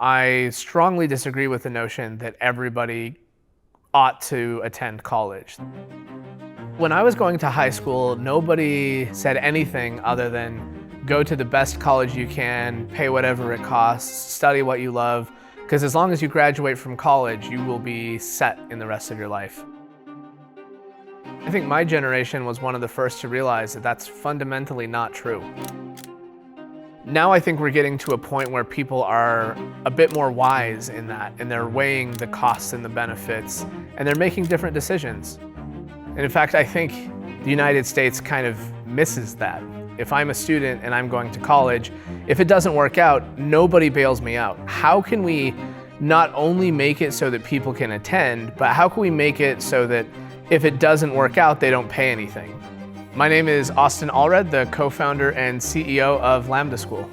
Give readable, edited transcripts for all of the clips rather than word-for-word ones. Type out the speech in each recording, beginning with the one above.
I strongly disagree with the notion that everybody ought to attend college. When I was going to high school, nobody said anything other than go to the best college you can, pay whatever it costs, study what you love, because as long as you graduate from college, you will be set in the rest of your life. I think my generation was one of the first to realize that that's fundamentally not true. Now I think we're getting to a point where people are a bit more wise in that, and they're weighing the costs and the benefits, and they're making different decisions. And in fact, I think the United States kind of misses that. If I'm a student and I'm going to college, if it doesn't work out, nobody bails me out. How can we not only make it so that people can attend, but how can we make it so that if it doesn't work out, they don't pay anything? My name is Austen Allred, the co-founder and CEO of Lambda School.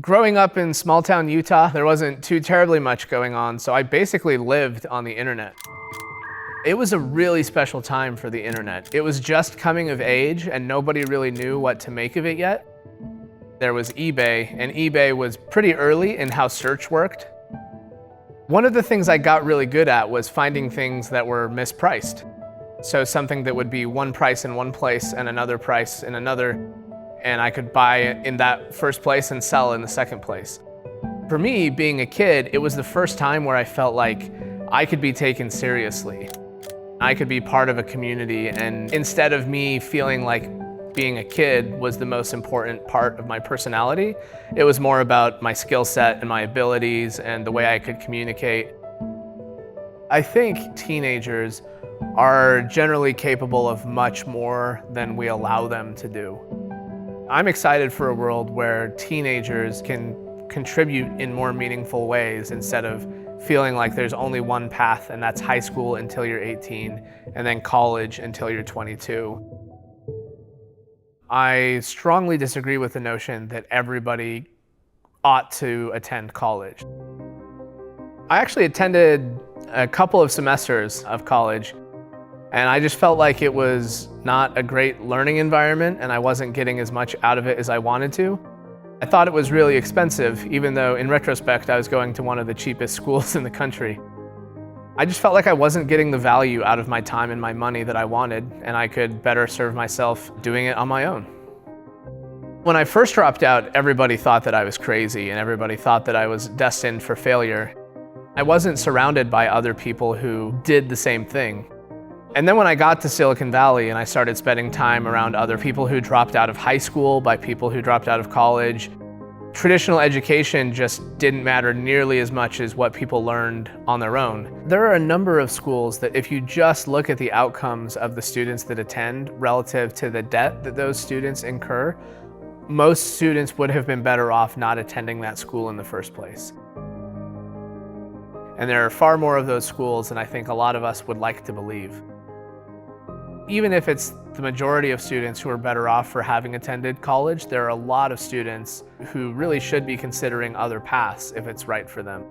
Growing up in small-town Utah, there wasn't too terribly much going on, so I basically lived on the internet. It was a really special time for the internet. It was just coming of age, and nobody really knew what to make of it yet. There was eBay, and eBay was pretty early in how search worked. One of the things I got really good at was finding things that were mispriced. So something that would be one price in one place and another price in another, and I could buy it in that first place and sell in the second place. For me, being a kid, it was the first time where I felt like I could be taken seriously. I could be part of a community, and instead of me feeling like being a kid was the most important part of my personality, it was more about my skill set and my abilities and the way I could communicate. I think teenagers are generally capable of much more than we allow them to do. I'm excited for a world where teenagers can contribute in more meaningful ways instead of feeling like there's only one path, and that's high school until you're 18 and then college until you're 22. I strongly disagree with the notion that everybody ought to attend college. I actually attended a couple of semesters of college, and I just felt like it was not a great learning environment, and I wasn't getting as much out of it as I wanted to. I thought it was really expensive, even though in retrospect I was going to one of the cheapest schools in the country. I just felt like I wasn't getting the value out of my time and my money that I wanted, and I could better serve myself doing it on my own. When I first dropped out, everybody thought that I was crazy, and everybody thought that I was destined for failure. I wasn't surrounded by other people who did the same thing. And then when I got to Silicon Valley and I started spending time around other people who dropped out of high school, by people who dropped out of college, traditional education just didn't matter nearly as much as what people learned on their own. There are a number of schools that if you just look at the outcomes of the students that attend relative to the debt that those students incur, most students would have been better off not attending that school in the first place. And there are far more of those schools than I think a lot of us would like to believe. Even if it's the majority of students who are better off for having attended college, there are a lot of students who really should be considering other paths if it's right for them.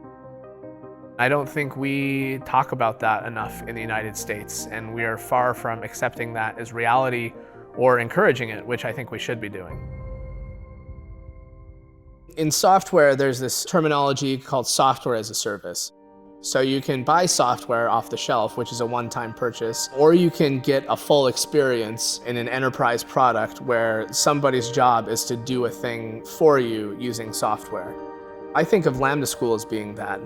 I don't think we talk about that enough in the United States, and we are far from accepting that as reality or encouraging it, which I think we should be doing. In software, there's this terminology called software as a service. So you can buy software off the shelf, which is a one-time purchase, or you can get a full experience in an enterprise product where somebody's job is to do a thing for you using software. I think of Lambda School as being that.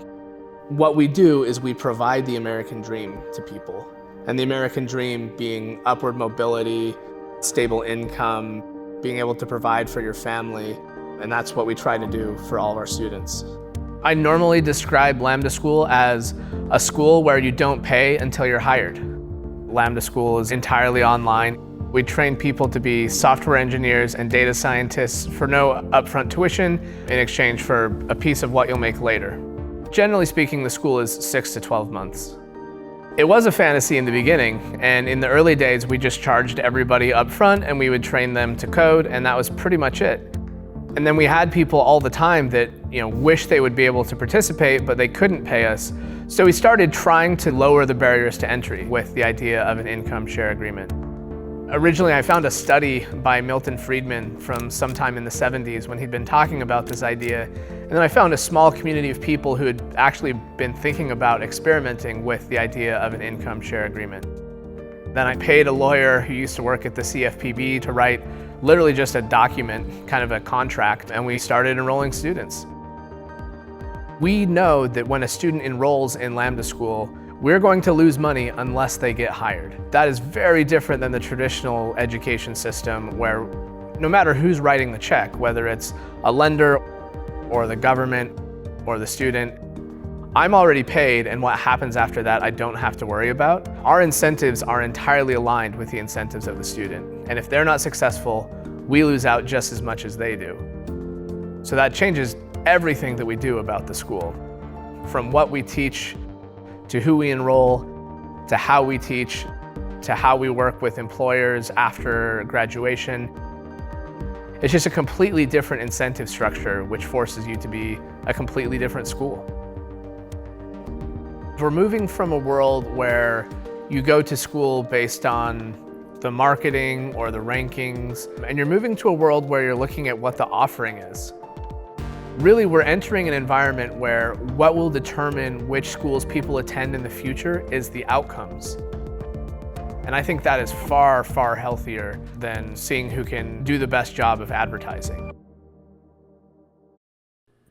What we do is we provide the American dream to people. And the American dream being upward mobility, stable income, being able to provide for your family. And that's what we try to do for all of our students. I normally describe Lambda School as a school where you don't pay until you're hired. Lambda School is entirely online. We train people to be software engineers and data scientists for no upfront tuition in exchange for a piece of what you'll make later. Generally speaking, the school is 6 to 12 months. It was a fantasy in the beginning, and in the early days we just charged everybody up front and we would train them to code, and that was pretty much it. And then we had people all the time that wish they would be able to participate, but they couldn't pay us. So we started trying to lower the barriers to entry with the idea of an income share agreement. Originally, I found a study by Milton Friedman from sometime in the 70s when he'd been talking about this idea. And then I found a small community of people who had actually been thinking about experimenting with the idea of an income share agreement. Then I paid a lawyer who used to work at the CFPB to write literally just a document, kind of a contract, and we started enrolling students. We know that when a student enrolls in Lambda School, we're going to lose money unless they get hired. That is very different than the traditional education system where no matter who's writing the check, whether it's a lender or the government or the student, I'm already paid, and what happens after that I don't have to worry about. Our incentives are entirely aligned with the incentives of the student. And if they're not successful, we lose out just as much as they do. So that changes everything that we do about the school, from what we teach, to who we enroll, to how we teach, to how we work with employers after graduation. It's just a completely different incentive structure, which forces you to be a completely different school. We're moving from a world where you go to school based on the marketing or the rankings, and you're moving to a world where you're looking at what the offering is. Really, we're entering an environment where what will determine which schools people attend in the future is the outcomes. And I think that is far, far healthier than seeing who can do the best job of advertising.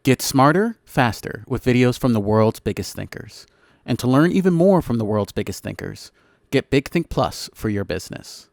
Get smarter, faster with videos from the world's biggest thinkers. And to learn even more from the world's biggest thinkers, get Big Think Plus for your business.